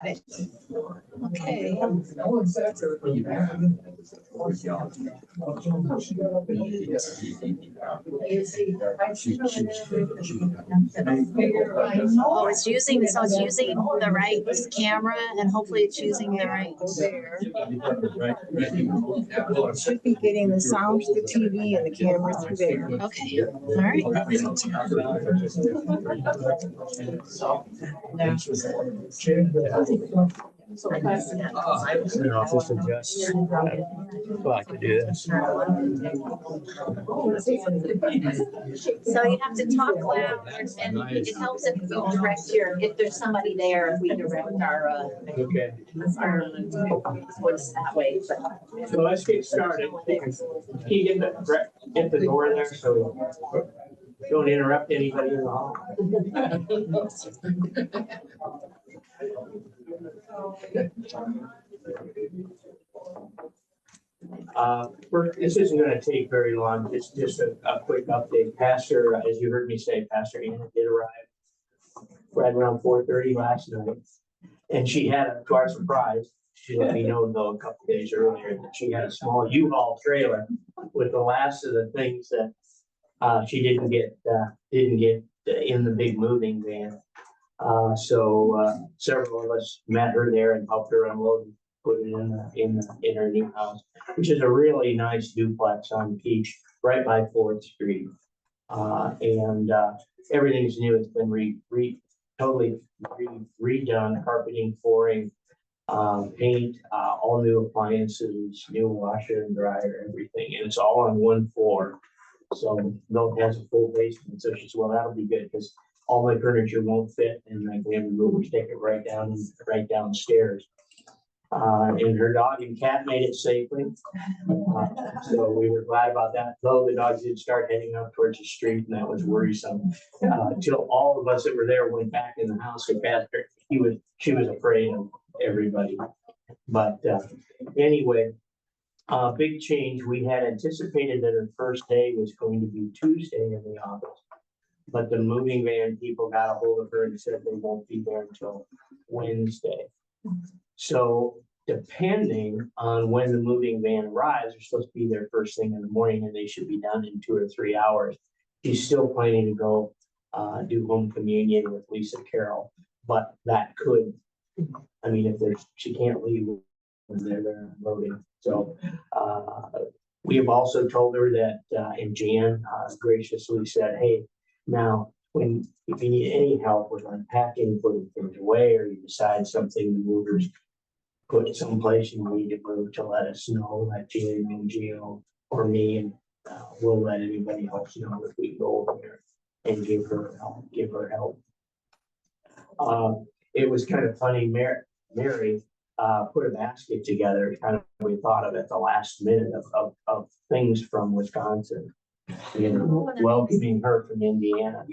Okay. Oh, it's using the right camera, and hopefully it's using the right. It should be getting the sound to the TV and the camera through there. Okay. All right. Just adjust. Well, I could do this. So you have to talk loud, and it helps if you if there's somebody there, if we direct our Okay. voice that way. So let's get started. Can you get the door there so don't interrupt anybody in the hall? This isn't going to take very long. It's just a quick update. Pastor, as you heard me say, Pastor Anna did arrive right around 4:30 last night, and she had, to our surprise, she let me know though a couple days earlier that she had a small U-Haul trailer with the last of the things that she didn't get in the big moving van. So several of us met her there and helped her unload and put it in her new house, which is a really nice duplex on Peach, right by 4th Street. And everything's new. It's been totally redone, carpeting, flooring, paint, all new appliances, new washer and dryer, everything, and it's all on one floor. So no, it has a full basement. So she said, well, that'll be good because all my furniture won't fit, and like we have the movers take it right downstairs. And her dog and cat made it safely. So we were glad about that. Though the dogs did start heading up towards the street, and that was worrisome. Till all of us that were there went back in the house and Pastor, she was afraid of everybody. But anyway, big change. We had anticipated that her first day was going to be Tuesday in the office, but the moving van people got a hold of her and said they won't be there until Wednesday. So depending on when the moving van arrives, they're supposed to be there first thing in the morning, and they should be done in 2 or 3 hours. She's still planning to go do home communion with Lisa Carroll, but that could, I mean, if she can't leave when they're loading. So we have also told her that, and Jan graciously said, hey, now, if you need any help with unpacking, putting things away, or you decide something the movers put someplace you need to move, to let us know, let Jan and Gio or me, and we'll let anybody else know if we go over there and give her help. It was kind of funny. Mary put a basket together, kind of, we thought of at the last minute of things from Wisconsin, welcoming her from Indiana.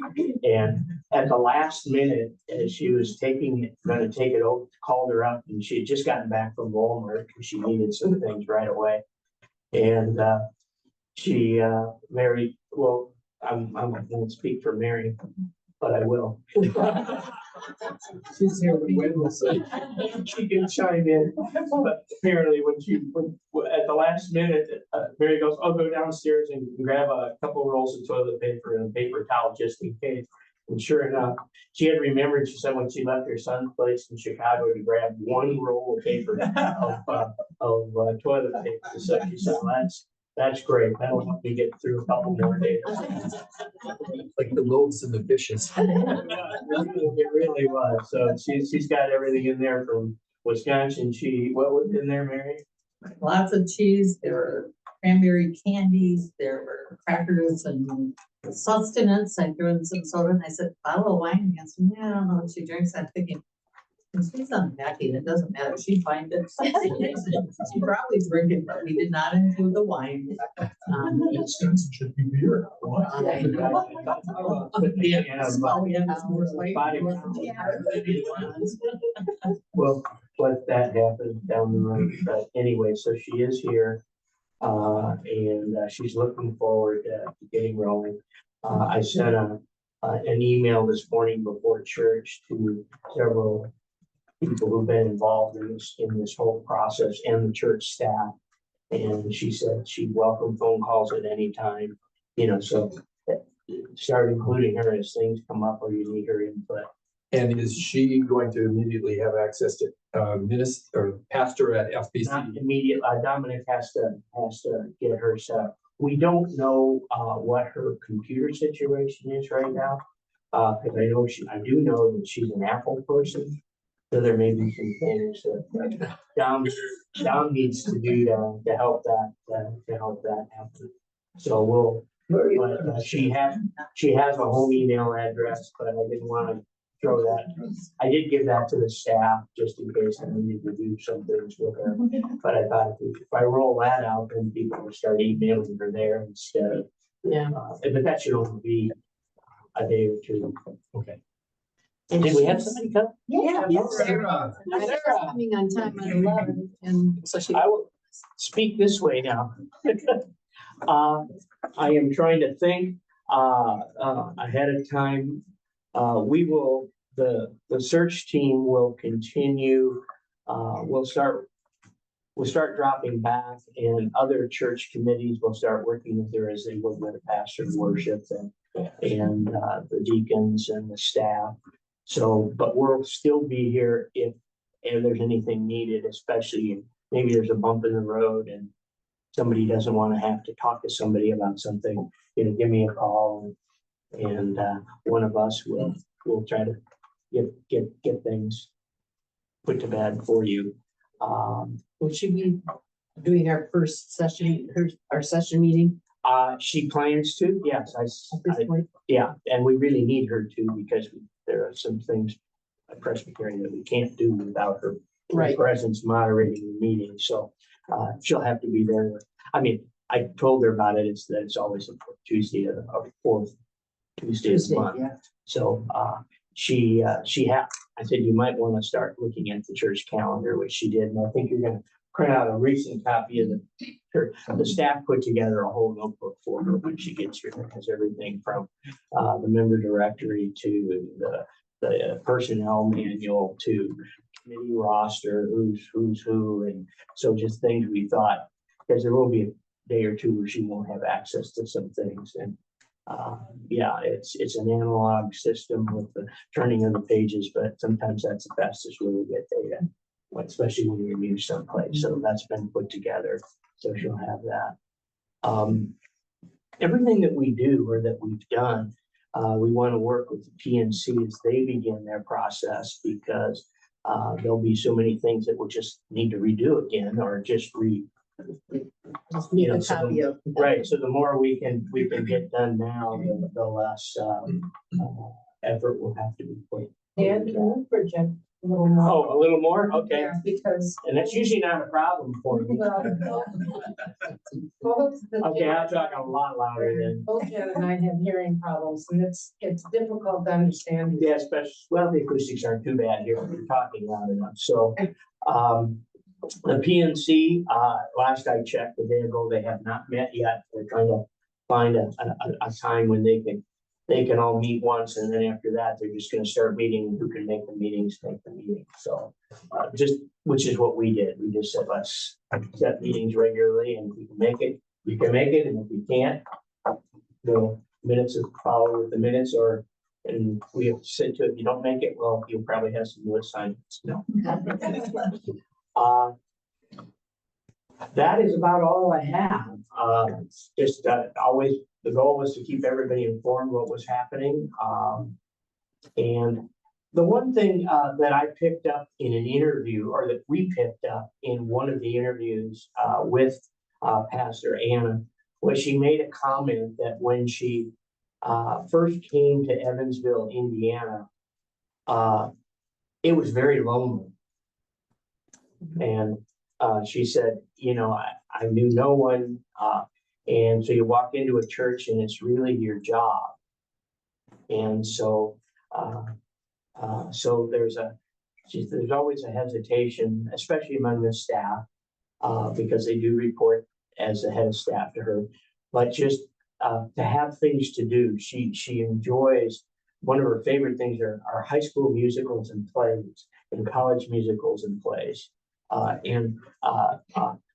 And at the last minute, as she was going to take it over, called her up, and she had just gotten back from Walmart because she needed some things right away. And Mary, well, I won't speak for Mary, but I will. She's here with Winckler, so she can chime in. But apparently, at the last minute, Mary goes, "I'll go downstairs and grab a couple rolls of toilet paper and a paper towel just in case." And sure enough, she had remembered. She said when she left her son's place in Chicago to grab one roll of paper of toilet paper. So she said, "That's great. That'll help me get through a couple more days." Like the loaves and the fishes. It really was. So she's got everything in there from Wisconsin. What was in there, Mary? Lots of cheese. There were cranberry candies. There were crackers and sustenance. I threw in some soda, and I said, "Bottle of wine." And I said, "Yeah, I don't know what she drinks." I'm thinking, she's unpacking, it doesn't matter. She'd find it. She probably drink it, but we did not include the wine. Wisconsin should be beer. I know. Well, let that happen down the road. But anyway, so she is here, and she's looking forward to getting rolling. I sent an email this morning before church to several people who've been involved in this whole process and the church staff. And she said she'd welcome phone calls at any time, so start including her as things come up or you need her input. And is she going to immediately have access to minister or pastor at FPC? Not immediate, Dominic has to get her set up. We don't know what her computer situation is right now. Because I do know that she's an Apple person. So there may be some things that Dom needs to do to help that happen. So she has a home email address, but I didn't want to throw that. I did give that to the staff just in case I needed to do some things with her. But I thought if I roll that out, then people will start emailing her there instead of. Yeah. But that should only be a day or two. Okay. And did we have somebody come? Yeah. Sarah. Coming on time at 11, and so she. I will speak this way now. I am trying to think ahead of time. The search team will continue. We'll start dropping back, and other church committees will start working with her as they work with the pastor of worship and the deacons and the staff. So, but we'll still be here if there's anything needed, especially if maybe there's a bump in the road and somebody doesn't want to have to talk to somebody about something, give me a call and one of us will try to get things put to bed for you. Will she be doing our first session, our session meeting? She plans to, yes, At this point? yeah, and we really need her to because there are some things at Presbyterian that we can't do without her Right. presence moderating the meeting. So she'll have to be there. I mean, I told her about it. It's always a Tuesday, a fourth Tuesday of the month. Yeah. So I said you might want to start looking at the church calendar, which she did, and I think you're going to print out a recent copy of the church. The staff put together a whole notebook for her when she gets here. It has everything from the member directory to the personnel manual to committee roster, who's who, and so just things we thought, because there will be a day or two where she won't have access to some things. And it's an analog system with the turning of the pages, but sometimes that's the fastest way to get data, especially when you're new someplace. So that's been put together. So she'll have that. Everything that we do or that we've done, we want to work with the PNC as they begin their process, because there'll be so many things that we'll just need to redo again or just Just need a copy of. right. So the more we can get done now, the less effort will have to be put. And can you project a little more? Oh, a little more? Okay. Yeah, because. And that's usually not a problem for me. Okay, I'll talk a lot louder then. Both Jen and I have hearing problems, and it's difficult to understand. Yeah, especially, well, the acoustics aren't too bad here if you're talking loud enough. So, the PNC, last I checked a day ago, they have not met yet. They're trying to find a time when they can all meet once, and then after that, they're just gonna start meeting who can make the meetings, make the meeting. So, which is what we did. We just said, let's set meetings regularly, and if we can make it, we can make it, and if we can't, minutes will follow with the minutes, and we have to sit to it. If you don't make it, well, you'll probably have some new assignments. No. That is about all I have. Just always the goal was to keep everybody informed what was happening. And the one thing that I picked up in an interview, or that we picked up in one of the interviews with Pastor Anna, was she made a comment that when she first came to Evansville, Indiana, it was very lonely. And she said, I knew no one. And so you walk into a church and it's really your job. And so, there's always a hesitation, especially among the staff, because they do report as the head of staff to her, but just to have things to do. She enjoys one of her favorite things are high school musicals and plays and college musicals and plays. And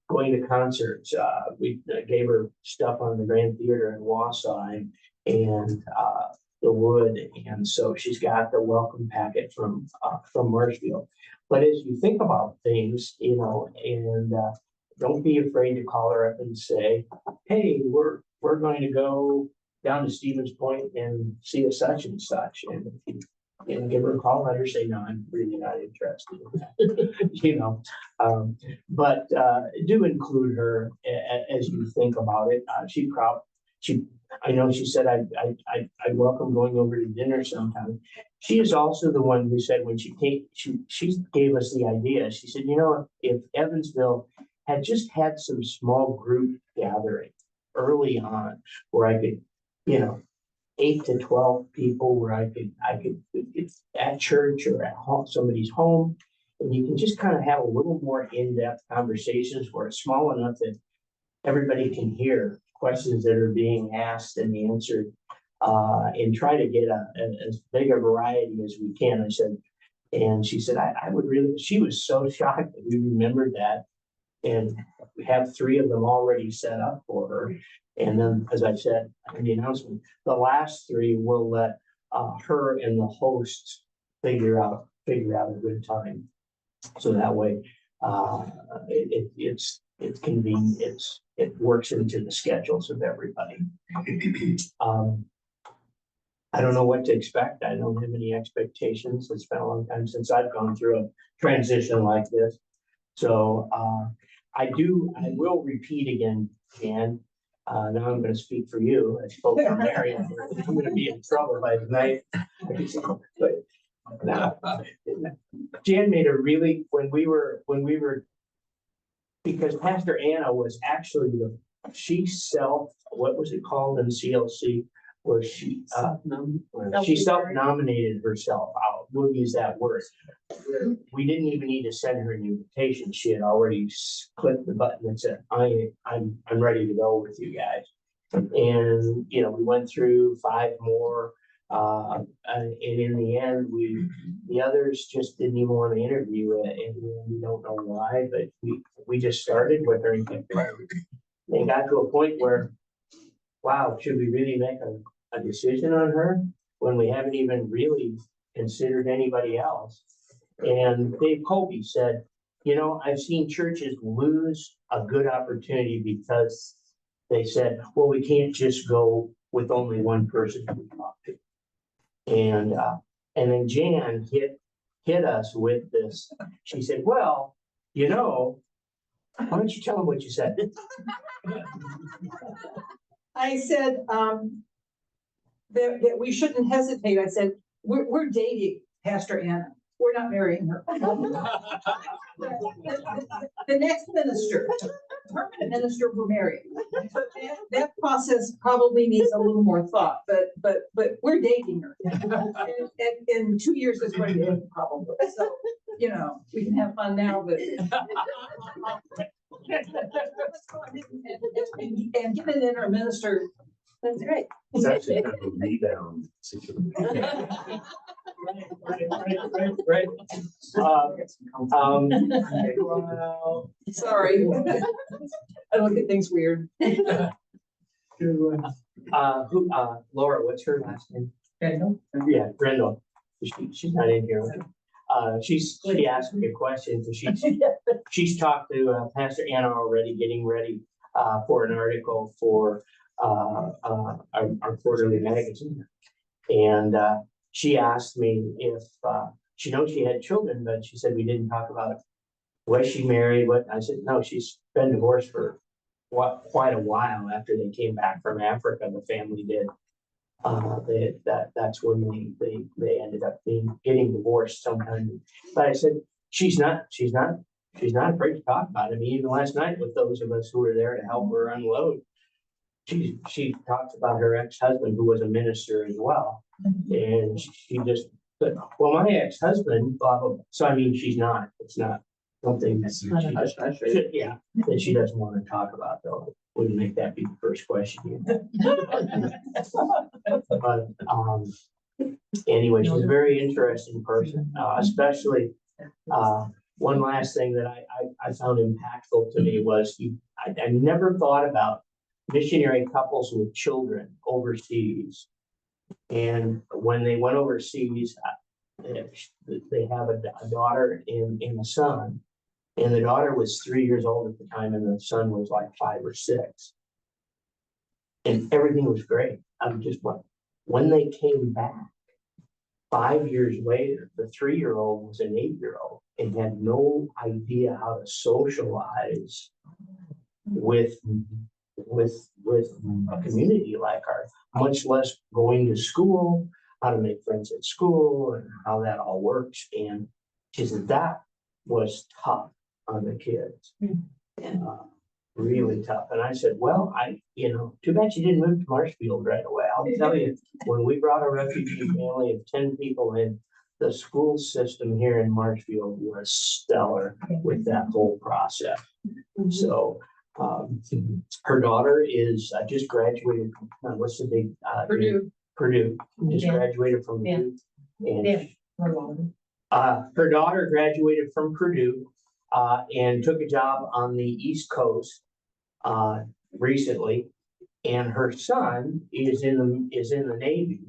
going to concerts. We gave her stuff on the Grand Theater in Wausau and the Wood. And so she's got the welcome packet from Marshfield. But as you think about things, you know, and don't be afraid to call her up and say, hey, we're going to go down to Stevens Point and see a such and such. And give her a call, let her say, no, I'm really not interested in that. You know, but do include her as you think about it. I know she said, I welcome going over to dinner sometime. She is also the one who said when she gave us the idea, she said, you know, if Evansville had just had some small group gathering early on where I could, you know, 8 to 12 people where I could it's at church or at home, somebody's home, and you can just kind of have a little more in-depth conversations where it's small enough that everybody can hear questions that are being asked and answered, and try to get as big a variety as we can. I said, and she said, I would really, she was so shocked that we remembered that. And we have 3 of them already set up for her. And then, as I said in the announcement, the last 3 will let her and the hosts figure out a good time. So that way, it's convenient. It works into the schedules of everybody. I don't know what to expect. I don't have any expectations. It's been a long time since I've gone through a transition like this. So I will repeat again, Jan. Now I'm going to speak for you. I spoke for Mary. I'm going to be in trouble by tonight. But now, Jan made a really, when we were, because Pastor Anna was actually she what was it called in CLC? Where she self-nominated herself out. We'll use that word. We didn't even need to send her an invitation. She had already clicked the button and said, I'm ready to go with you guys. And you know, we went through 5 more. And in the end, the others just didn't even want to interview it, and we don't know why, but we just started with her and got to a point where, wow, should we really make a decision on her when we haven't even really considered anybody else? And Dave Colby said, you know, I've seen churches lose a good opportunity because they said, well, we can't just go with only one person to talk to. And then Jan hit us with this. She said, well, you know, why don't you tell them what you said? I said that we shouldn't hesitate. I said, we're dating Pastor Anna. We're not marrying her. The next minister, permanent minister, we're marrying. That process probably needs a little more thought, but we're dating her. And in 2 years is going to end probably. So, you know, we can have fun now, but and give an interim minister. That's right. It's actually kind of a rebound situation. Right. Sorry. I look at things weird. Laura, what's her last name? Grendel. Yeah, Grendel. She's not in here. She asked me a question, so she's talked to Pastor Anna already, getting ready for an article for our quarterly magazine. And she asked me if she knows she had children, but she said we didn't talk about it. Was she married? What? I said, no, she's been divorced for quite a while after they came back from Africa. The family did. That's when they ended up getting divorced sometime. But I said, she's not afraid to talk about it. I mean, even last night with those of us who were there to help her unload, she talked about her ex-husband who was a minister as well. And she just said, well, my ex-husband, blah, blah, blah. So I mean, it's not something that she doesn't want to talk about, though. Wouldn't make that be the first question. But anyway, she's a very interesting person, especially, one last thing that I found impactful to me was I never thought about missionary couples with children overseas. And when they went overseas, they have a daughter and a son. And the daughter was 3 years old at the time, and the son was like 5 or 6. And everything was great. I'm just when they came back 5 years later, the 3-year-old was an 8-year-old and had no idea how to socialize with a community like ours, much less going to school, how to make friends at school, and how that all works. And she said that was tough on the kids. Really tough. And I said, well, too bad you didn't move to Marshfield right away. I'll tell you, when we brought a refugee family of 10 people in, the school system here in Marshfield was stellar with that whole process. So her daughter is just graduated from what's the big Purdue just graduated from Purdue. And her daughter graduated from Purdue and took a job on the East Coast recently, and her son is in the Navy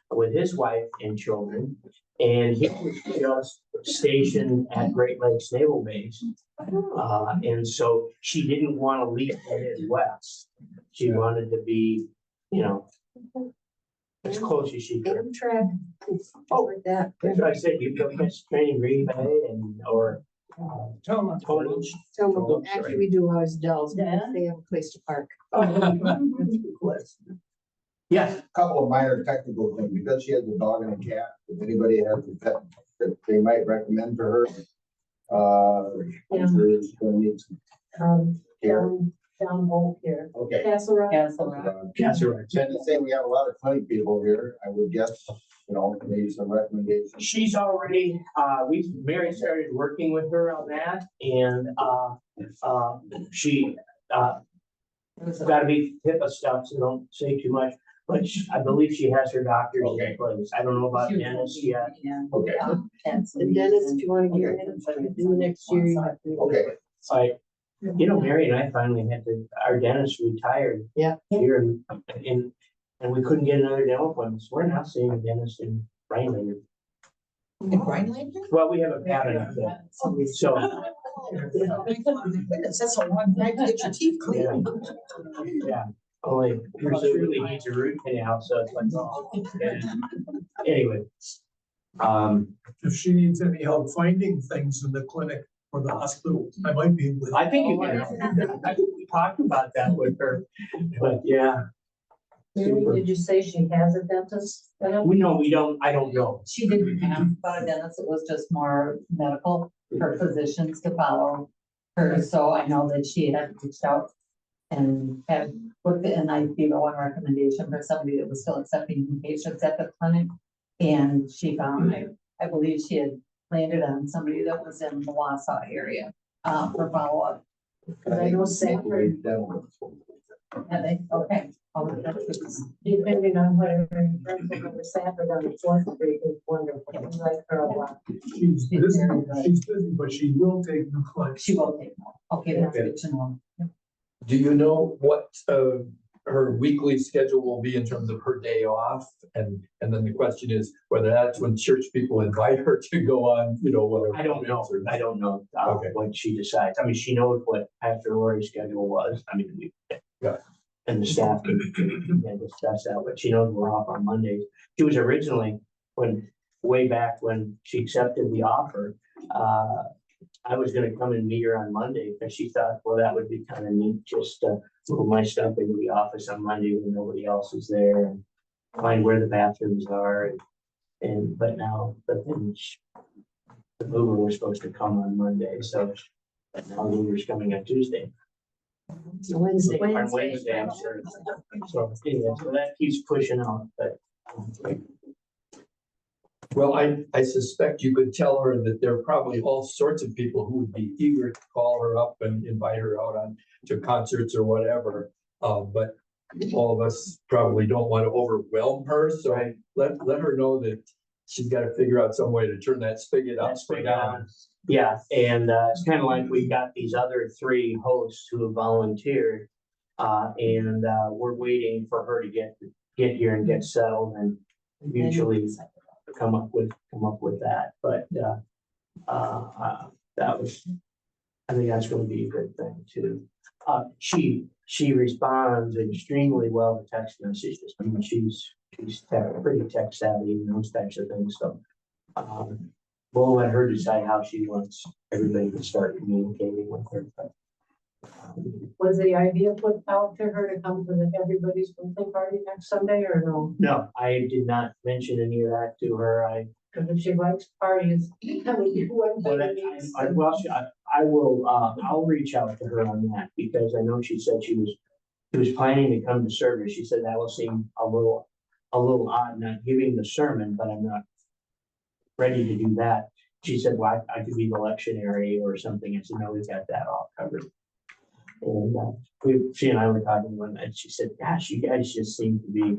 with his wife and children, and he was just stationed at Great Lakes Naval Base, and so she didn't want to leave the Midwest. She wanted to be, as close as she could. Amtrak. Like that. That's what I said. You go catch the train in Green Bay or Toma. Toma. Actually, we do ours Dells, but they have a place to park. Yes. Couple of minor technical things, because she has a dog and a cat, if anybody has a pet that they might recommend to her. I'm sure it's gonna need some care. Down Bolt here. Okay. Castle Rock. And the same, we have a lot of funny people here, I would guess, maybe some recommendations. She's already, Mary started working with her on that, and she gotta be HIPAA stuff, so don't say too much. But I believe she has her doctors in place. I don't know about Dennis yet. Okay. And Dennis, if you want to get in the next year, you have to. Okay. Mary and I finally our dentist retired. Yeah. Here and we couldn't get another dental appointment. So we're now seeing a dentist in Rhinelander. Well, we have a cabinet there. So. That's a long night to get your teeth cleaned. Yeah, only Bruce really needs a root canal, so it's like, anyway. If she needs any help finding things in the clinic or the hospital, I might be able to. I think I think we talked about that with her, but yeah. Did you say she has a dentist? We don't, I don't know. She didn't have a dentist, it was just more medical for physicians to follow her, so I know that she had reached out and had looked at, and I gave her one recommendation for somebody that was still accepting new patients at the clinic. And she found, I believe she had landed on somebody that was in the Wausau area, for follow-up. Cause I know Sanford, okay. Depending on whatever, over Sanford on the 4th Street is wonderful. I like her a lot. She's busy, but she will take new clients. She will take more. Okay, that's good to know. Do you know what her weekly schedule will be in terms of her day off? And then the question is whether that's when church people invite her to go on, whatever. I don't know. I don't know Okay. what she decides. I mean, she knows what Pastor Lori's schedule was. I mean, and the staff can discuss that, but she knows we're off on Mondays. She was originally, way back when she accepted the offer, I was gonna come and meet her on Monday, because she thought, well, that would be kind of neat, just to move my stuff into the office on Monday when nobody else is there, and find where the bathrooms are, but then the mover was supposed to come on Monday, so but now the mover's coming on Tuesday. Wednesday. On Wednesday, I'm sure. So anyway, so that keeps pushing out, but. Well, I suspect you could tell her that there are probably all sorts of people who would be eager to call her up and invite her out to concerts or whatever. But all of us probably don't want to overwhelm her, so Right. let her know that she's got to figure out some way to turn that spigot up That's or big down. on. Yeah, and it's kind of like we got these other three hosts who have volunteered. And we're waiting for her to get here and get settled and mutually come up with that. But that was, I think that's going to be a good thing too. She responds extremely well to text messages. I mean, she's pretty tech savvy and those types of things. So we'll let her decide how she wants everybody to start communicating with her. But, Was the idea put out to her to come to the everybody's birthday party next Sunday or no? no, I did not mention any of that to her. Cause if she likes parties, that would be one But thing. I will, I'll reach out to her on that because I know she said she was planning to come to service. She said that will seem a little odd, not giving the sermon, but I'm not ready to do that. She said, well, I could be the lectionary or something. I said, no, we've got that all covered. And she and I were talking one night. She said, gosh, you guys just seem to be,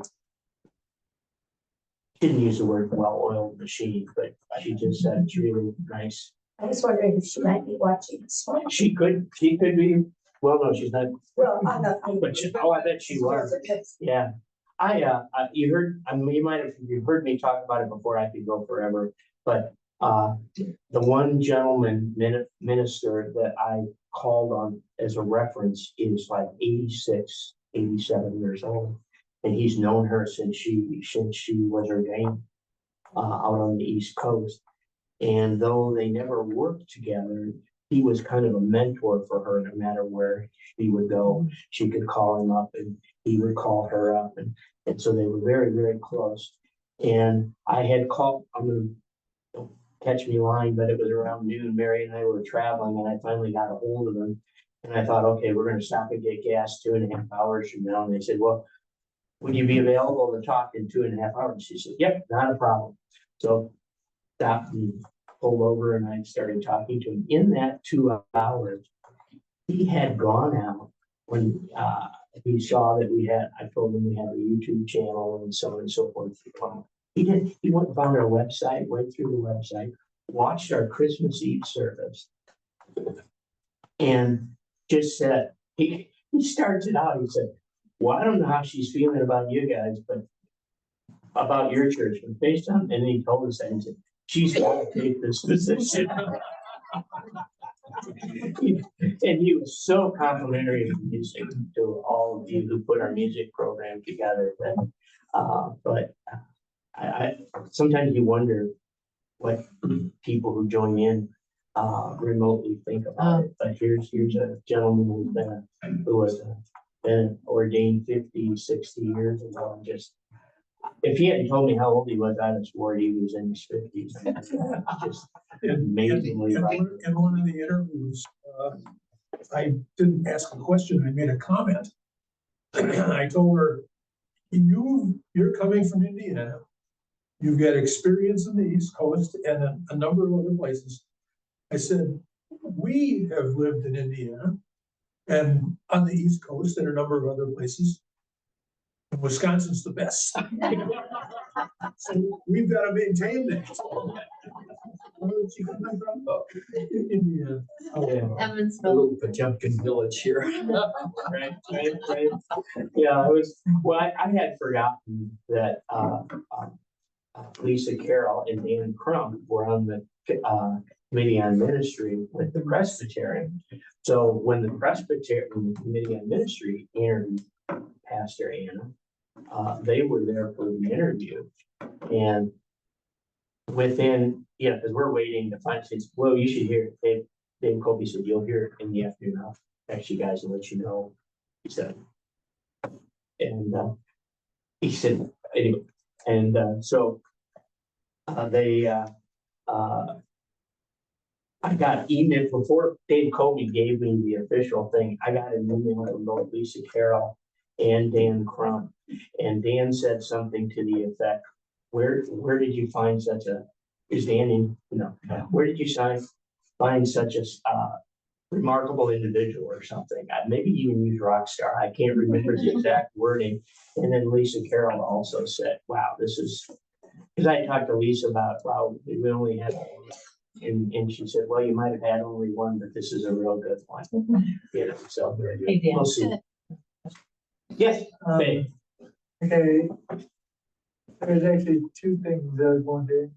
didn't use the word well-oiled machine, but she just said it's really nice. I was wondering if she might be watching this one. She could be, well, no, she's not, Well, I'm not. but I bet she was. Yeah. You heard, I mean, you've heard me talk about it before. I could go forever, but the one gentleman minister that I called on as a reference is like 86, 87 years old. And he's known her since she was ordained out on the East Coast. And though they never worked together, he was kind of a mentor for her. No matter where she would go, she could call him up and he would call her up. And so they were very, very close. And I had called, I'm going to, don't catch me lying, but it was around noon. Mary and I were traveling and I finally got a hold of them. And I thought, okay, we're going to stop and get gas 2.5 hours from now. And they said, well, would you be available to talk in 2.5 hours? She said, yep, not a problem. So stopped and pulled over and I started talking to him. In that 2 hours, he had gone out when he saw that I told him we had a YouTube channel and so on and so forth. He went and found our website, went through the website, watched our Christmas Eve service, and just said, he starts it out, he said, well, I don't know how she's feeling about you guys, but about your church, but based on, and then he told us that, he said, she's got to take this position. And he was so complimentary of music to all of you who put our music program together. But I sometimes you wonder what people who join in remotely think about it. But here's a gentleman who was been ordained 50, 60 years ago. And just, if he hadn't told me how old he was, I'd have swore he was in his 50s. Just amazingly right. In one of the interviews, I didn't ask a question, I made a comment. I told her, you're coming from Indiana. You've got experience in the East Coast and a number of other places. I said, we have lived in Indiana and on the East Coast and a number of other places. And Wisconsin's the best. So we've got to maintain that. Where did she come from? Indiana. Oh, yeah. A Evansville. little Potemkin village here. Right. Yeah, it was, well, I had forgotten that Lisa Carroll and Dan Crump were on the committee on ministry with the Presbyterian. So when the committee on ministry interviewed Pastor Anna, they were there for the interview. And within, because we're waiting to find, says, well, you should hear it. Dave Colby said, you'll hear it in the afternoon. I'll text you guys and let you know. He said, and he said, anyway, and so I got email before Dave Colby gave me the official thing. I got an email from both Lisa Carroll and Dan Crump, and Dan said something to the effect, where did you find such a, is Dan in, no, where did you find such a remarkable individual or something. Maybe even use rock star. I can't remember the exact wording. And then Lisa Carroll also said, wow, this is, because I talked to Lisa about, wow, we only had, and she said, well, you might have had only one, but this is a real good one. You know, so Hey, Dan. we'll see. Yes, Faye. Okay. There's actually two things I was wondering.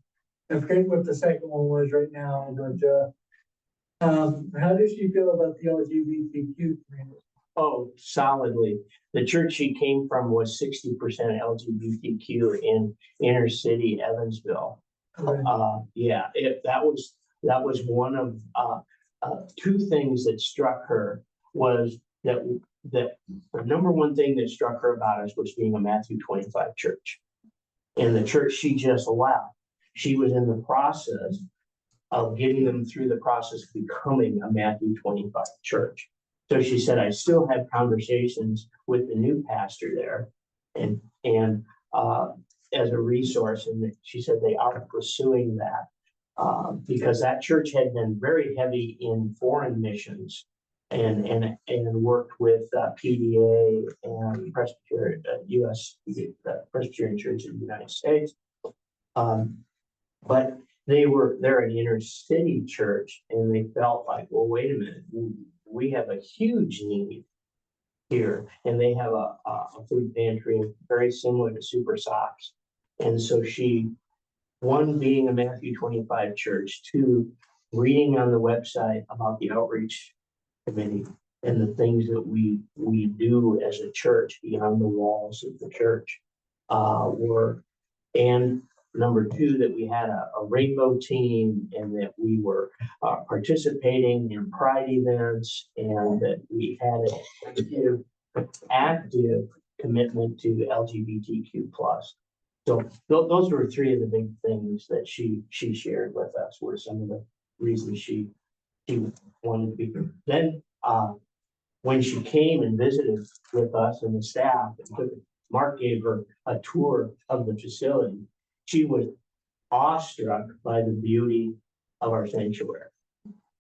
I forget what the second one was right now, but, how does she feel about the LGBTQ community? Oh, solidly. The church she came from was 60% LGBTQ in inner city Evansville. Yeah, that was one of two things that struck her was that the number one thing that struck her about us was being a Matthew 25 church. And the church she just left, she was in the process of getting them through the process of becoming a Matthew 25 church. So she said, I still have conversations with the new pastor there and as a resource. And she said they are pursuing that because that church had been very heavy in foreign missions and worked with PDA and Presbyterian U.S. Presbyterian Church in the United States. But they're an inner city church, and they felt like, well, wait a minute, we have a huge need here, and they have a food pantry very similar to Super Socks. And so she, one, being a Matthew 25 church, two, reading on the website about the outreach committee and the things that we do as a church beyond the walls of the church and number two, that we had a rainbow team and that we were participating in pride events and that we had an active commitment to LGBTQ+. So those were three of the big things that she shared with us were some of the reasons she wanted to be. Then when she came and visited with us and the staff, Mark gave her a tour of the facility. She was awestruck by the beauty of our sanctuary.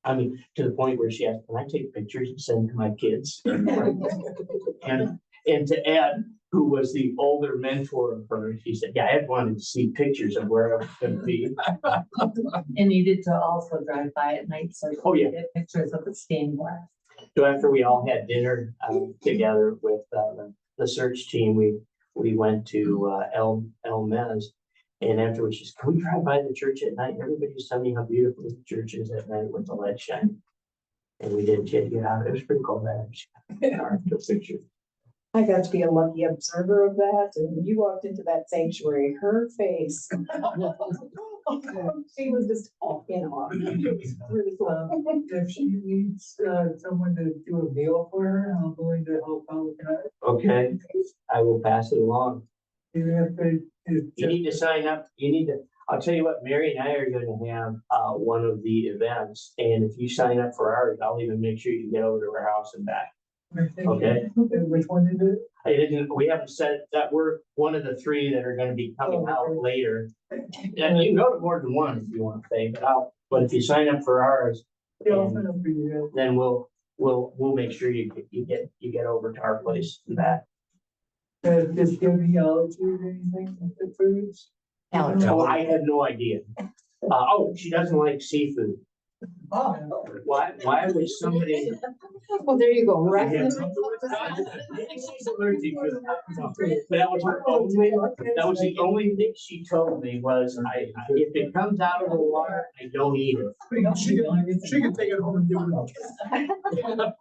I mean, to the point where she asked, can I take pictures and send to my kids? and to Ed, who was the older mentor of her, she said, yeah, Ed wanted to see pictures of where I was going to be. And needed to also drive by at night so you could get pictures of the stained glass. So after we all had dinner together with the search team, we went to El Mez. And afterwards, she said, can we drive by the church at night? And everybody was telling me how beautiful the church is at night with the light shining. And we did get out. It was pretty cold. I got to be a lucky observer of that, and when you walked into that sanctuary, her face. She was just all in awe. Really cool. If she needs someone to do a meal for her, I'm willing to help out with that. Okay, I will pass it along. Even if they. You need to sign up. I'll tell you what, Mary and I are going to have one of the events. And if you sign up for ours, I'll even make sure you get over to our house and back. Okay. Which one is it? We haven't said that we're one of the three that are going to be coming out later. And you can go to more than one if you want to pay, but if you sign up for ours, then we'll make sure you get over to our place and back. Just give me allergies or anything with the foods? Oh, I have no idea. She doesn't like seafood. Oh. Why would somebody? Well, there you go, right? She's allergic to it. That was the only thing she told me was if it comes out of the water, I don't eat it. She can take it home and do it.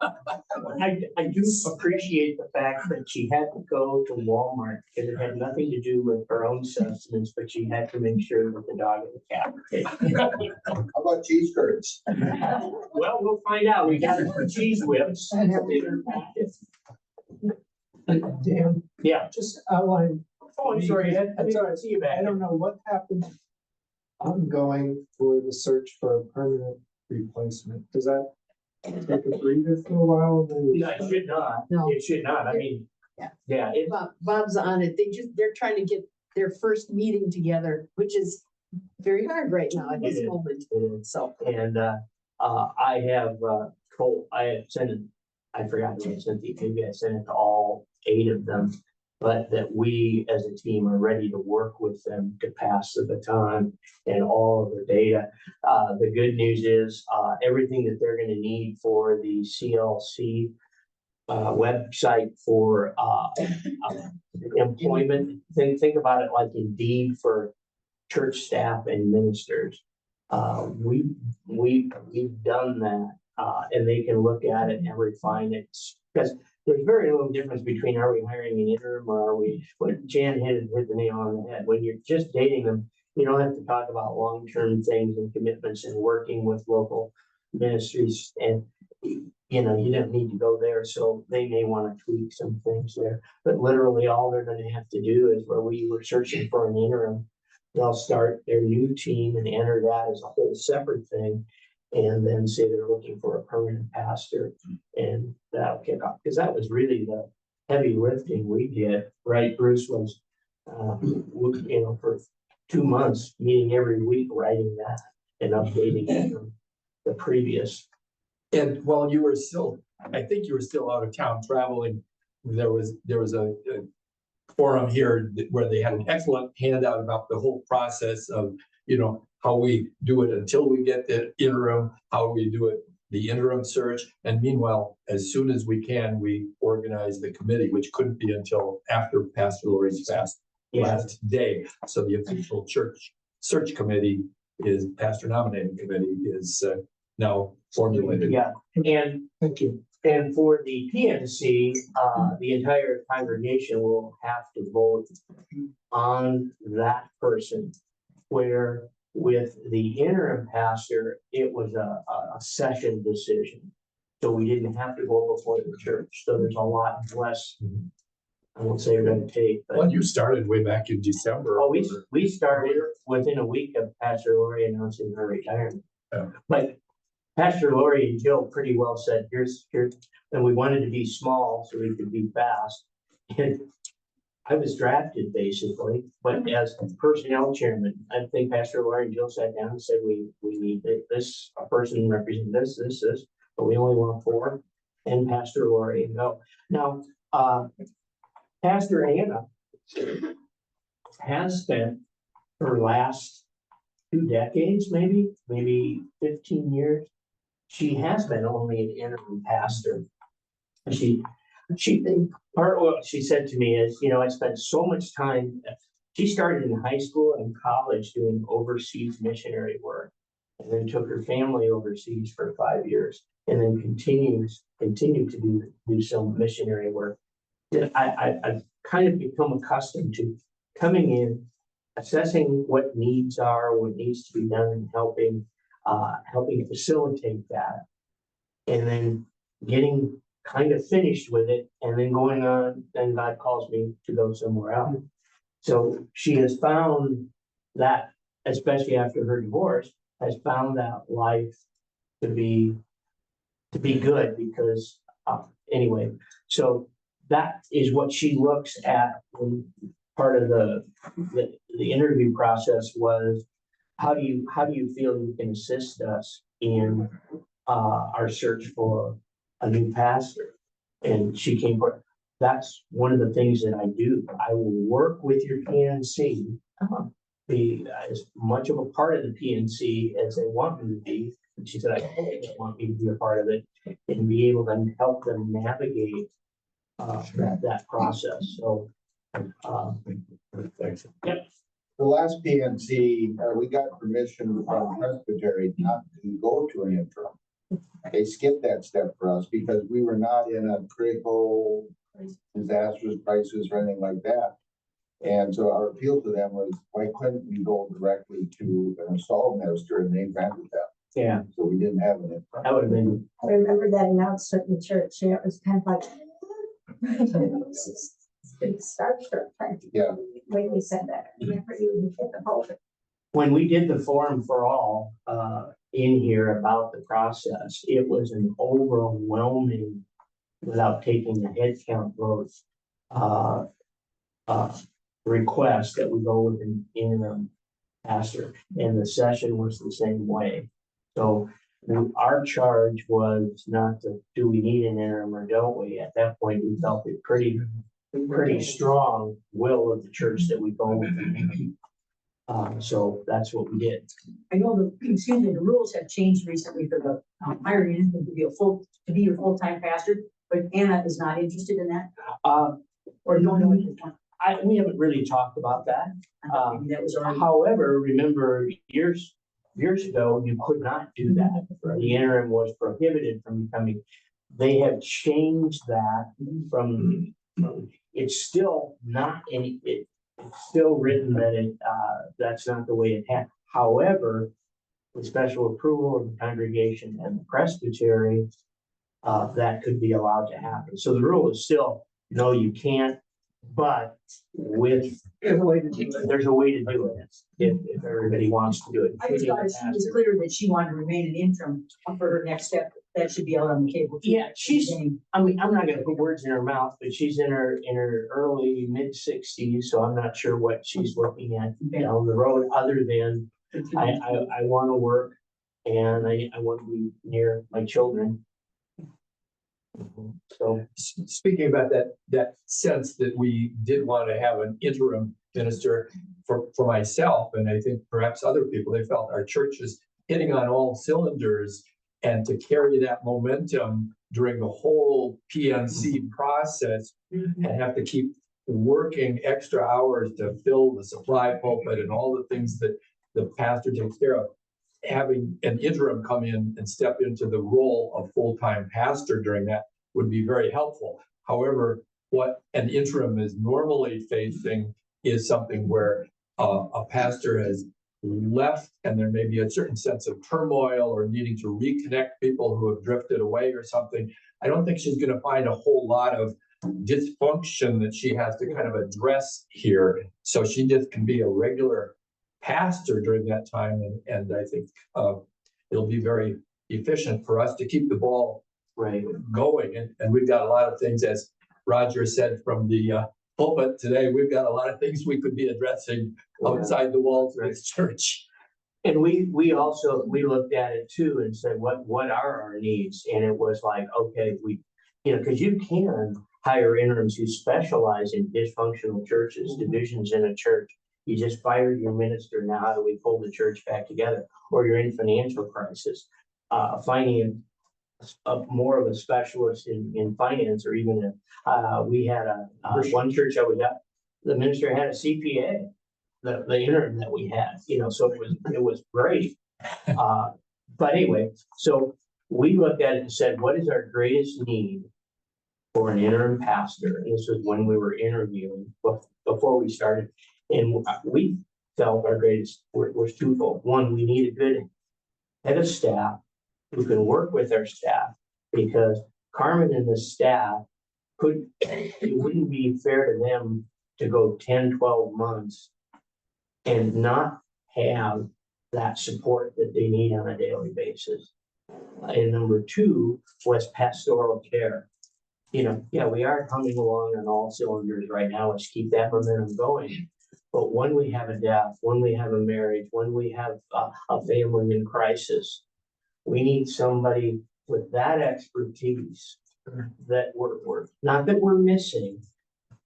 I do appreciate the fact that she had to go to Walmart because it had nothing to do with her own sustenance, but she had to make sure that the dog and the cat were taken. How about cheese curds? Well, we'll find out. We got it for cheese whips. Dan, Yeah. just outline. Oh, I'm sorry, Ed. I didn't see you back. I don't know what happened. I'm going for the search for a permanent replacement. Does that take a breather for a while? No, it should not. No. It should not. I mean, yeah. Bob's on it. They're trying to get their first meeting together, which is very hard right now at this moment. So. And I have I had sent it, I forgot to send it, maybe I sent it to all 8 of them. But that we as a team are ready to work with them to pass the baton and all of the data. The good news is, everything that they're gonna need for the CLC website for employment, think about it like Indeed for church staff and ministers. We've done that, and they can look at it and refine it, because there's very little difference between are we hiring an interim or are we, what Jan hit the nail on the head. When you're just dating them, you don't have to talk about long-term things and commitments and working with local ministries, and you know, you don't need to go there, so they may want to tweak some things there. But literally all they're gonna have to do is, where we were searching for an interim, they'll start their new team and enter that as a whole separate thing. And then say they're looking for a permanent pastor, and that'll kick off, because that was really the heavy lifting we did, right? Bruce was, you know, for 2 months, meeting every week, writing that and updating it from the previous. And while you were still, I think you were still out of town traveling, there was a forum here where they had an excellent handout about the whole process of, you know, how we do it until we get the interim, how we do it, the interim search. And meanwhile, as soon as we can, we organize the committee, which couldn't be until after Pastor Lori's last day. So the official church search committee is, pastor nominating committee is now formulated. Yeah, and Thank you. And for the PNC, the entire congregation will have to vote on that person. Where with the interim pastor, it was a session decision. So we didn't have to go before the church. So there's a lot less, I won't say red tape, but. Well, you started way back in December. Oh, we started within a week of Pastor Lori announcing her retirement. Yeah. But Pastor Lori and Jill pretty well said, here's, and we wanted to be small so we could be fast. And I was drafted basically, but as personnel chairman, I think Pastor Lori and Jill sat down and said, we need this, a person represent this, but we only want 4, and Pastor Lori and go. Now, Pastor Anna has spent her last 2 decades, maybe 15 years. She has been only an interim pastor. Part of what she said to me is, you know, I spent so much time. She started in high school and college doing overseas missionary work, and then took her family overseas for 5 years, and then continued to do some missionary work. I've kind of become accustomed to coming in, assessing what needs are, what needs to be done, and helping facilitate that, and then getting kind of finished with it, and then going on, then God calls me to go somewhere else. So she has found that, especially after her divorce, has found that life to be good, because anyway, so that is what she looks at when part of the interview process was, how do you feel you can assist us in our search for a new pastor? And she came for, that's one of the things that I do. I will work with your PNC, be as much of a part of the PNC as they want me to be. And she said, I hope they want me to be a part of it and be able to help them navigate that process. So, yep. The last PNC, we got permission from Presbytery not to go to an interim. They skipped that step for us because we were not in a critical disastrous crisis or anything like that. And so our appeal to them was, why couldn't we go directly to an installed minister, and they granted that. Yeah. So we didn't have an. That would have been. I remember that announcement in church. Yeah, it was kind of like. Big starstruck. Yeah. When we said that, I remember you hit the pulpit. When we did the forum for all in here about the process, it was an overwhelming, without taking the head count votes, request that we go with an interim pastor, and the session was the same way. So our charge was not to, do we need an interim or don't we? At that point, we felt it pretty strong will of the church that we go with. So that's what we did. I know the rules have changed recently for the hiring anyone to be your full-time pastor, but Anna is not interested in that, or don't know what you want. We haven't really talked about that. Maybe that was already. However, remember years ago, you could not do that. The interim was prohibited from becoming. They have changed that from it's still not any, it's still written that that's not the way it had. However, with special approval of the congregation and the presbytery, that could be allowed to happen. So the rule is still, no, you can't, but there's a way to do it if everybody wants to do it. I just thought she was clear that she wanted to remain an interim for her next step. That should be out on the cable. Yeah, I mean, I'm not gonna put words in her mouth, but she's in her early mid-60s, so I'm not sure what she's looking at down the road, other than I want to work and I want to be near my children. So Speaking about that sense that we did want to have an interim minister for myself, and I think perhaps other people, they felt our church is hitting on all cylinders, and to carry that momentum during the whole PNC process and have to keep working extra hours to fill the supply pulpit and all the things that the pastor takes care of. Having an interim come in and step into the role of full-time pastor during that would be very helpful. However, what an interim is normally facing is something where a pastor has left and there may be a certain sense of turmoil or needing to reconnect people who have drifted away or something. I don't think she's going to find a whole lot of dysfunction that she has to kind of address here. So she just can be a regular pastor during that time. And I think it'll be very efficient for us to keep the ball going. And we've got a lot of things, as Roger said from the pulpit today, we've got a lot of things we could be addressing outside the walls of this church. And we looked at it too and said, what are our needs? And it was like, okay, because you can hire interims who specialize in dysfunctional churches, divisions in a church. You just fired your minister. Now how do we pull the church back together? Or you're in financial crisis, finding more of a specialist in finance, or even we had one church that we got, the minister had a CPA, the interim that we had, so it was great. But anyway, so we looked at it and said, what is our greatest need for an interim pastor? And this was when we were interviewing before we started. And we felt our greatest was twofold. One, we need a good head of staff who can work with our staff, because Carmen and the staff it wouldn't be fair to them to go 10, 12 months and not have that support that they need on a daily basis. And number two was pastoral care. We are humming along on all cylinders right now. Let's keep that momentum going. But when we have a death, when we have a marriage, when we have a family in crisis, we need somebody with that expertise that we're not that we're missing,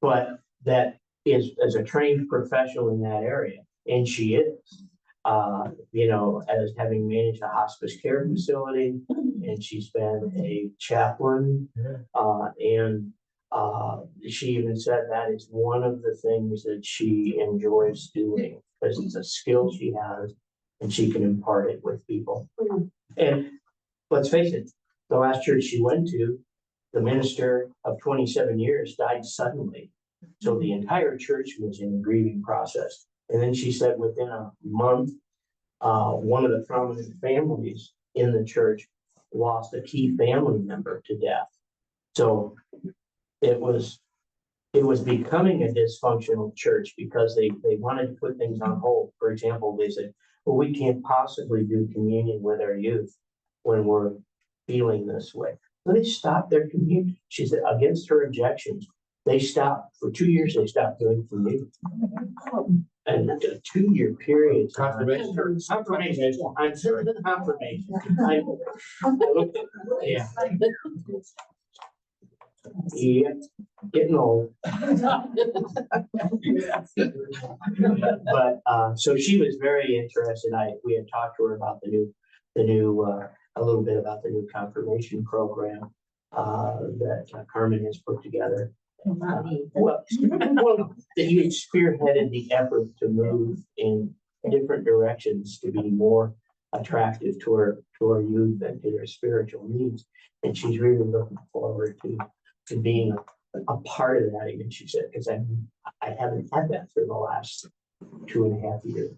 but that is as a trained professional in that area. And she is, as having managed a hospice care facility, and she's been a chaplain, and she even said that is one of the things that she enjoys doing, because it's a skill she has and she can impart it with people. And let's face it, the last church she went to, the minister of 27 years died suddenly. So the entire church was in a grieving process. And then she said within a month, one of the prominent families in the church lost a key family member to death. So it was becoming a dysfunctional church because they wanted to put things on hold. For example, they said, well, we can't possibly do communion with our youth when we're feeling this way. So they stopped their communion. She said, against her objections, they stopped. For 2 years, they stopped doing communion. And a 2-year period. Confirmation. Confirmation, I'm sorry, confirmation. I looked at, yeah. Yeah, getting old. But, so she was very interested. We had talked to her about the new, a little bit about the new confirmation program that Carmen has put together. Well, that he had spearheaded the effort to move in different directions to be more attractive to our youth and to their spiritual needs. And she's really looking forward to being a part of that again, she said, because I haven't had that for the last 2.5 years.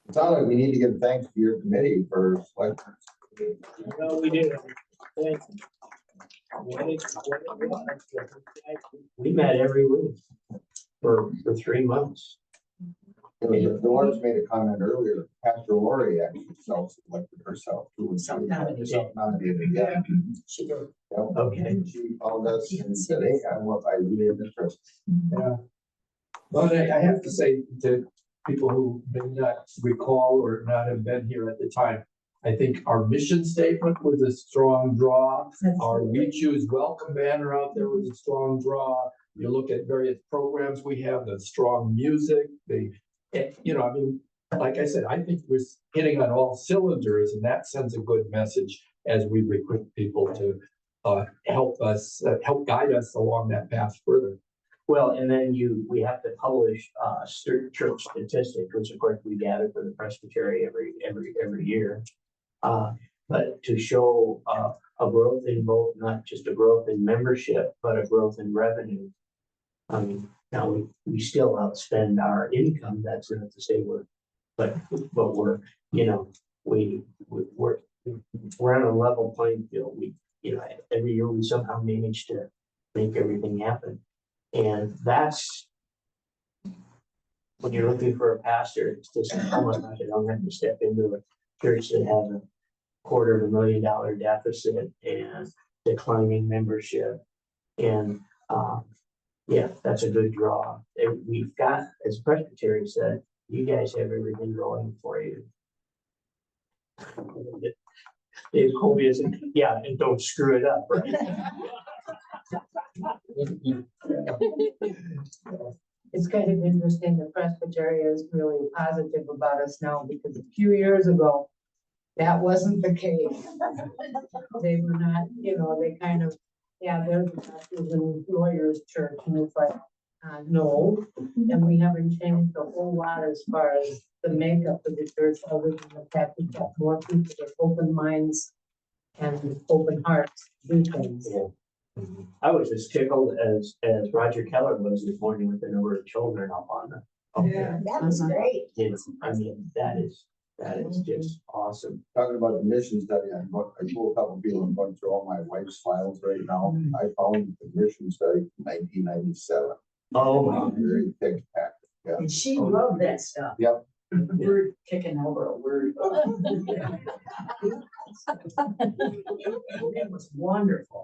It sounds like we need to give thanks to your committee for selecting. No, we did. We met every week for 3 months. Dolores made a comment earlier, Pastor Lori actually self-selected herself too. Self-nominated, yeah. She did. Okay. She called us and said, hey, I really am interested. Yeah. But I have to say to people who may not recall or not have been here at the time, I think our mission statement was a strong draw. Our We Choose Welcome banner out there was a strong draw. You look at various programs we have, the strong music, I mean, like I said, I think we're hitting on all cylinders, and that sends a good message as we recruit people to help guide us along that path further. Well, and then we have to publish church statistics, which of course we gather for the presbytery every year. But to show a growth in both, not just a growth in membership, but a growth in revenue. I mean, now we still outspend our income. That's not to say but we're, we're on a level playing field. Every year we somehow manage to make everything happen. And that's when you're looking for a pastor, it's just, oh my gosh, I don't have to step into a church that has a $250,000 deficit and declining membership. And yeah, that's a good draw. We've got, as Presbytery said, you guys have everything going for you. Dave Colby isn't, yeah, and don't screw it up, right? It's kind of interesting, the Presbytery is really positive about us now, because a few years ago, that wasn't the case. They were not, they kind of, there's a doctors and lawyers church, and it's like, no. And we haven't changed a whole lot as far as the makeup of the church, other than the fact we've got more people with open minds and open hearts to do things. Yeah. I was as tickled as Roger Keller was this morning with the number of children up on the. Yeah, that was great. I mean, that is just awesome. Talking about the mission study, I told a couple people, I'm going through all my wife's files right now. I found the mission study from 1997. Oh, very thick packet. Yeah. And she loved that stuff. Yep. Word kicking over a word. It was wonderful.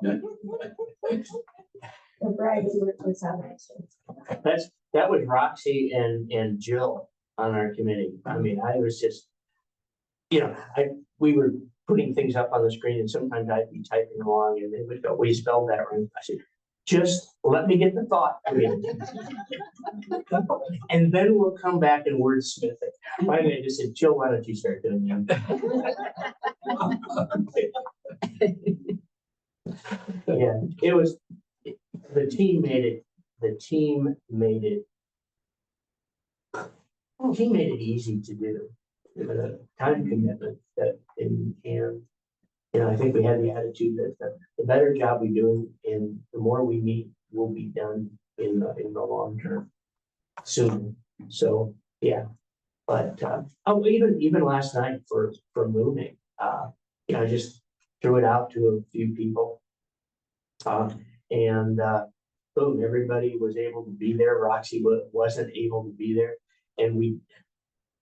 That was Roxy and Jill on our committee. I mean, I was just, we were putting things up on the screen, and sometimes I'd be typing along and they would go, "We spelled that wrong." I said, just let me get the thought. And then we'll come back and wordsmith it. Finally, I just said, "Jill, why don't you start doing that?" Yeah, it was, the team made it easy to do. The time commitment and I think we had the attitude that the better job we do and the more we meet will be done in the long term soon. So yeah, but even last night for moving, I just threw it out to a few people, and boom, everybody was able to be there. Roxy wasn't able to be there, and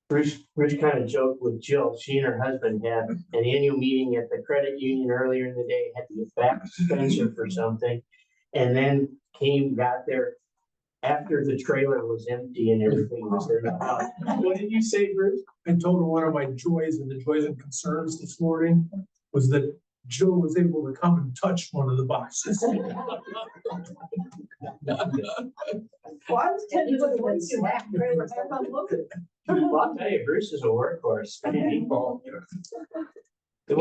Bruce kind of joked with Jill. She and her husband had an annual meeting at the credit union earlier in the day, had to get back to Spencer for something. And then got there after the trailer was empty and everything was there. What did you say, Bruce? I told her one of my joys and the joys and concerns this morning was that Joe was able to come and touch one of the boxes. Well, I was telling you what the ones you have, trailers, I'm looking. Well, I'll tell you, Bruce is a workhorse. They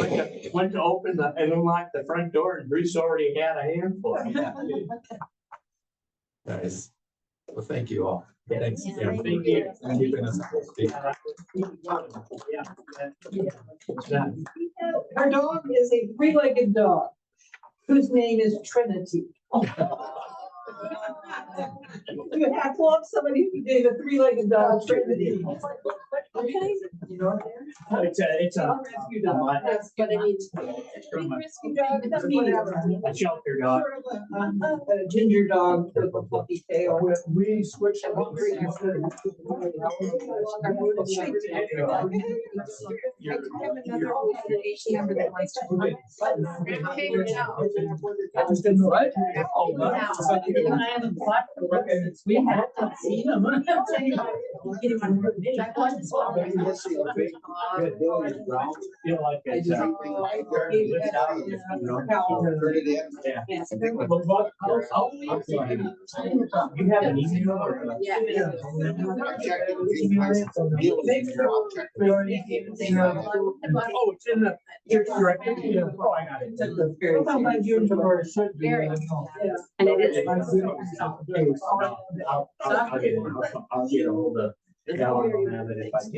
went to open and unlock the front door and Bruce already had a handful. Nice. Well, thank you all. Thanks. Yeah, Yeah, thank you. for keeping us updated. Our dog is a three-legged dog whose name is Trinity. You have to love somebody who gave a three-legged dog Trinity. You know what? It's a Rescue dog. Yes, but I mean, from Rescue dog, a whatever. shelter dog. Sort of a ginger dog with a fluffy tail. We switched. We had to see them. Feel like it's, you have an email or? Oh, it's in the, you're correct. Oh, I got it. Sometimes you're should be. and it is. I'll get a hold of. Yeah, I'll have it if I can.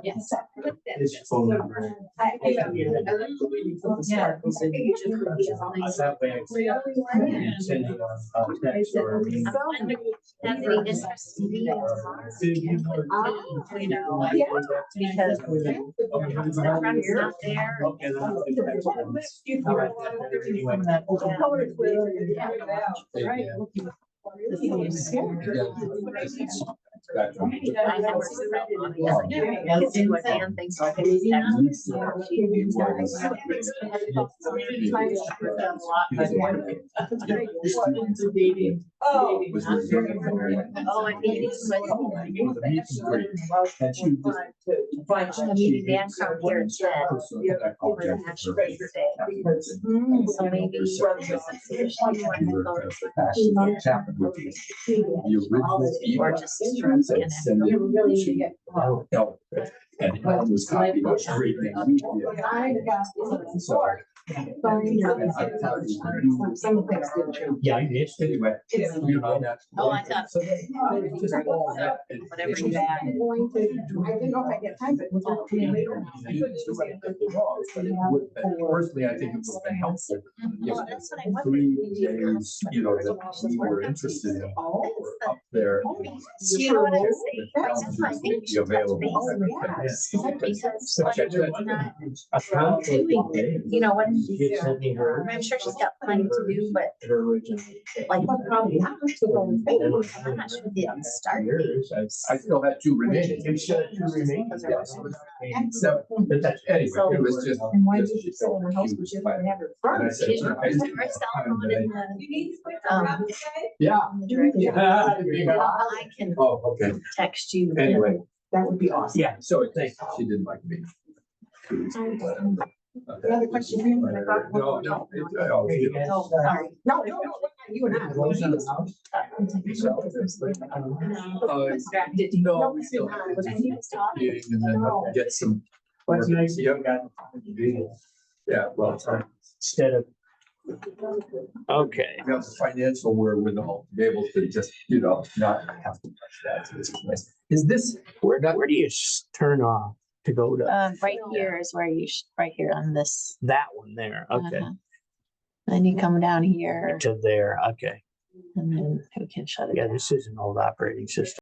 Yes. His phone number. Yeah. That way I can send you a text or. Has any interest in me? You know, because the truck's not there. Okay, then I'll do that. I'll write that there anyway. Right. Oh, I think it's a meeting Dan from here instead. So maybe. Or just. You really need to get. And Helen was copied on everything. I got. Sorry. Some things didn't change. Yeah, I did. Anyway. You know, that's- Oh, I thought. So it's just all that. Whatever you add. I'm going to, I didn't know if I get time, but we'll talk to you later. Personally, I think it would have been helpful. If Well, that's what I wondered. 3 days, you know, that we were interested in were up there. You know what I'm saying? That's why I think we should touch Available. base. Because Such like, a- not doing, you know, what, She sent me her. I'm sure she's got plenty to do, but Her original. like, probably not. I'm not sure the start date. I still had 2 remaining. You said 2 remaining? So, But that's, anyway, it was just. And why did just- you sell in a house which you didn't have it And I front? said, She's I her said, cell phone in the, You need to put yeah. directory. Yeah. I can Oh, okay. text you. Anyway, That would be awesome. yeah. so thank you. She didn't like me. Another question for you? No, no. Oh, sorry. No, you and I. Distracted. No, we still have to do meeting and then get some. What's nice, you don't got. Yeah, well, sorry. Instead of. Okay. We have the financial wherewithal to be able to just, you know, not have to touch that. So this is nice. Is this, Where do you turn off to go to Right here is where you, right here on this. that one there? Okay. Then you come down here To there, okay. and then we can shut it Yeah, down. this is an old operating system.